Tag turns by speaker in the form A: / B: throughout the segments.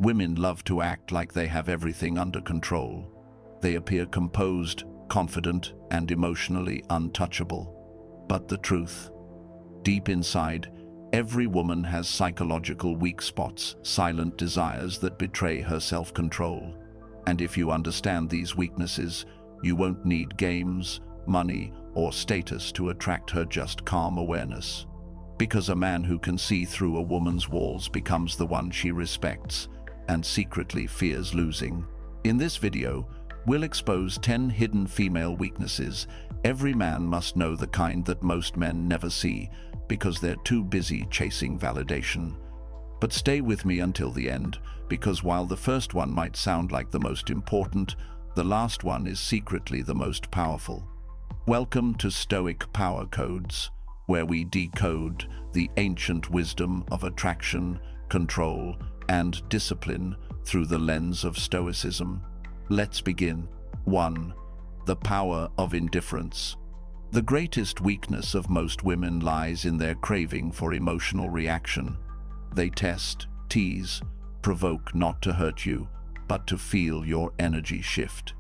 A: Women love to act like they have everything under control. They appear composed, confident, and emotionally untouchable. But the truth? Deep inside, every woman has psychological weak spots, silent desires that betray her self-control. And if you understand these weaknesses, you won't need games, money, or status to attract her just calm awareness. Because a man who can see through a woman's walls becomes the one she respects and secretly fears losing. In this video, we'll expose 10 hidden female weaknesses every man must know, the kind that most men never see because they're too busy chasing validation. But stay with me until the end, because while the first one might sound like the most important, the last one is secretly the most powerful. Welcome to Stoic Power Codes, where we decode the ancient wisdom of attraction, control, and discipline through the lens of Stoicism. Let's begin. 1. The power of indifference. The greatest weakness of most women lies in their craving for emotional reaction. They test, tease, provoke not to hurt you, but to feel your energy shift.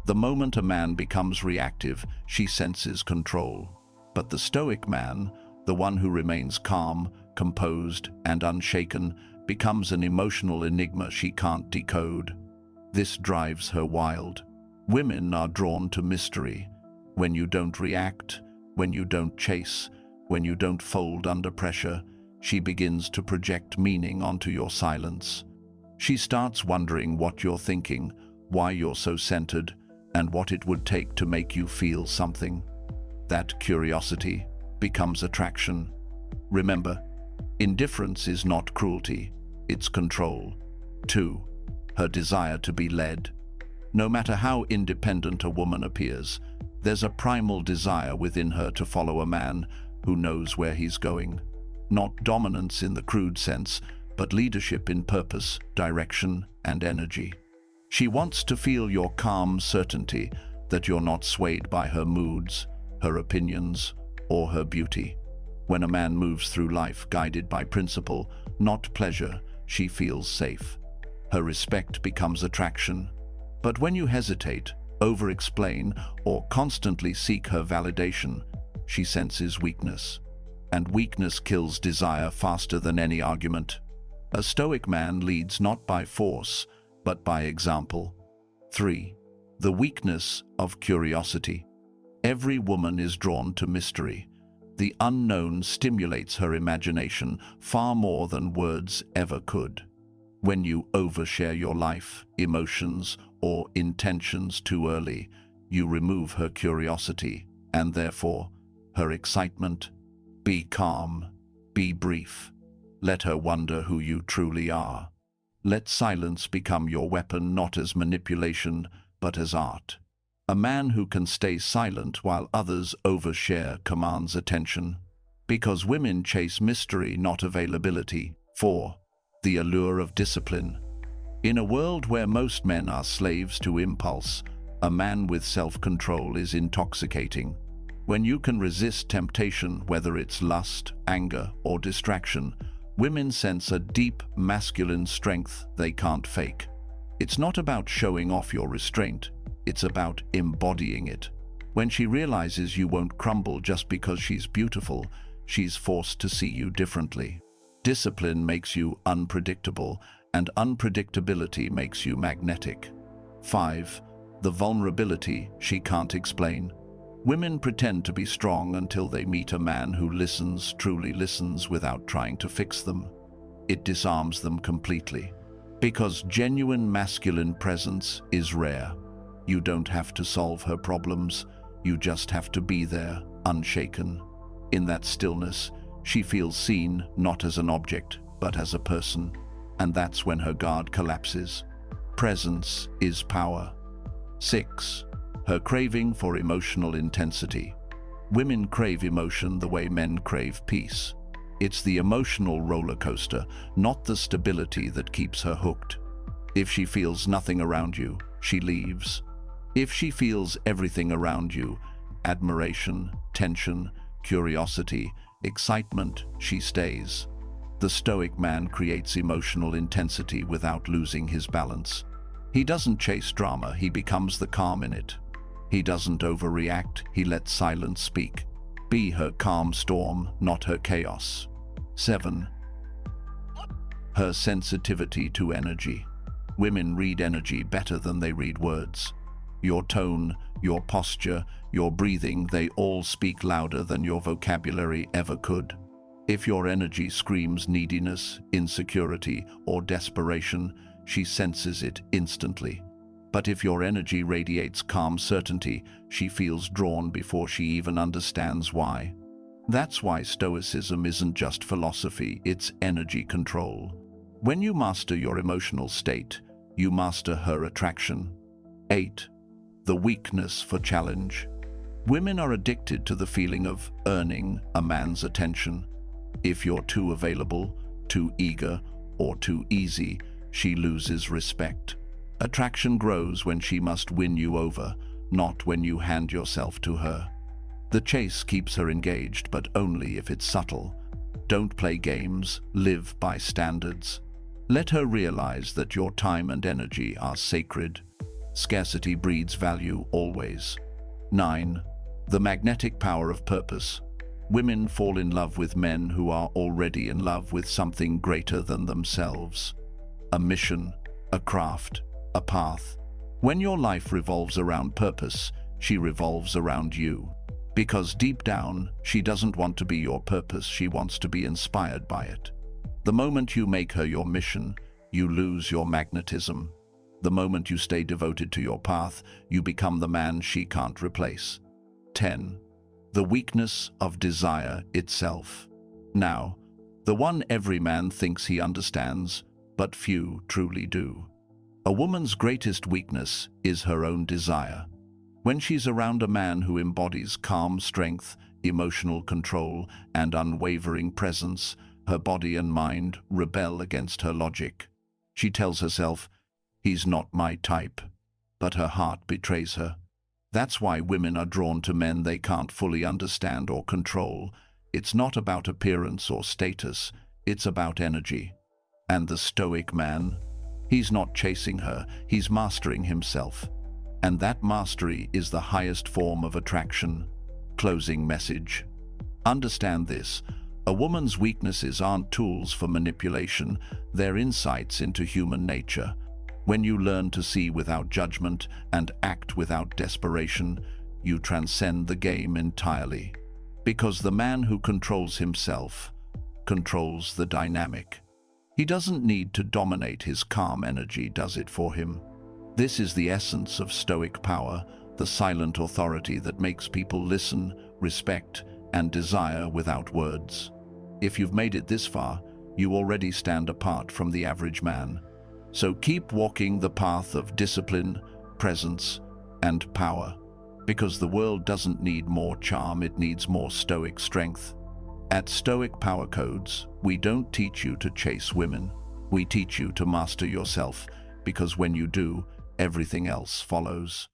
A: The moment a man becomes reactive, she senses control. But the Stoic man, the one who remains calm, composed, and unshaken, becomes an emotional enigma she can't decode. This drives her wild. Women are drawn to mystery. When you don't react, when you don't chase, when you don't fold under pressure, she begins to project meaning onto your silence. She starts wondering what you're thinking, why you're so centered, and what it would take to make you feel something. That curiosity becomes attraction. Remember, indifference is not cruelty, it's control. 2. Her desire to be led. No matter how independent a woman appears, there's a primal desire within her to follow a man who knows where he's going. Not dominance in the crude sense, but leadership in purpose, direction, and energy. She wants to feel your calm certainty that you're not swayed by her moods, her opinions, or her beauty. When a man moves through life guided by principle, not pleasure, she feels safe. Her respect becomes attraction. But when you hesitate, over-explain, or constantly seek her validation, she senses weakness. And weakness kills desire faster than any argument. A Stoic man leads not by force, but by example. 3. The weakness of curiosity. Every woman is drawn to mystery. The unknown stimulates her imagination far more than words ever could. When you overshare your life, emotions, or intentions too early, you remove her curiosity, and therefore, her excitement. Be calm, be brief. Let her wonder who you truly are. Let silence become your weapon, not as manipulation, but as art. A man who can stay silent while others overshare commands attention. Because women chase mystery, not availability. 4. The allure of discipline. In a world where most men are slaves to impulse, a man with self-control is intoxicating. When you can resist temptation, whether it's lust, anger, or distraction, women sense a deep masculine strength they can't fake. It's not about showing off your restraint, it's about embodying it. When she realizes you won't crumble just because she's beautiful, she's forced to see you differently. Discipline makes you unpredictable, and unpredictability makes you magnetic. 5. The vulnerability she can't explain. Women pretend to be strong until they meet a man who listens, truly listens, without trying to fix them. It disarms them completely. Because genuine masculine presence is rare. You don't have to solve her problems, you just have to be there, unshaken. In that stillness, she feels seen not as an object, but as a person. And that's when her guard collapses. Presence is power. 6. Her craving for emotional intensity. Women crave emotion the way men crave peace. It's the emotional roller coaster, not the stability, that keeps her hooked. If she feels nothing around you, she leaves. If she feels everything around you, admiration, tension, curiosity, excitement, she stays. The Stoic man creates emotional intensity without losing his balance. He doesn't chase drama, he becomes the calm in it. He doesn't overreact, he lets silence speak. Be her calm storm, not her chaos. 7. Her sensitivity to energy. Women read energy better than they read words. Your tone, your posture, your breathing, they all speak louder than your vocabulary ever could. If your energy screams neediness, insecurity, or desperation, she senses it instantly. But if your energy radiates calm certainty, she feels drawn before she even understands why. That's why Stoicism isn't just philosophy, it's energy control. When you master your emotional state, you master her attraction. 8. The weakness for challenge. Women are addicted to the feeling of earning a man's attention. If you're too available, too eager, or too easy, she loses respect. Attraction grows when she must win you over, not when you hand yourself to her. The chase keeps her engaged, but only if it's subtle. Don't play games, live by standards. Let her realize that your time and energy are sacred. Scarcity breeds value always. 9. The magnetic power of purpose. Women fall in love with men who are already in love with something greater than themselves. A mission, a craft, a path. When your life revolves around purpose, she revolves around you. Because deep down, she doesn't want to be your purpose, she wants to be inspired by it. The moment you make her your mission, you lose your magnetism. The moment you stay devoted to your path, you become the man she can't replace. 10. The weakness of desire itself. Now, the one every man thinks he understands, but few truly do. A woman's greatest weakness is her own desire. When she's around a man who embodies calm strength, emotional control, and unwavering presence, her body and mind rebel against her logic. She tells herself, "He's not my type," but her heart betrays her. That's why women are drawn to men they can't fully understand or control. It's not about appearance or status, it's about energy. And the Stoic man? He's not chasing her, he's mastering himself. And that mastery is the highest form of attraction. Closing message. Understand this. A woman's weaknesses aren't tools for manipulation, they're insights into human nature. When you learn to see without judgment and act without desperation, you transcend the game entirely. Because the man who controls himself controls the dynamic. He doesn't need to dominate, his calm energy does it for him. This is the essence of Stoic power, the silent authority that makes people listen, respect, and desire without words. If you've made it this far, you already stand apart from the average man. So keep walking the path of discipline, presence, and power. Because the world doesn't need more charm, it needs more Stoic strength. At Stoic Power Codes, we don't teach you to chase women. We teach you to master yourself, because when you do, everything else follows.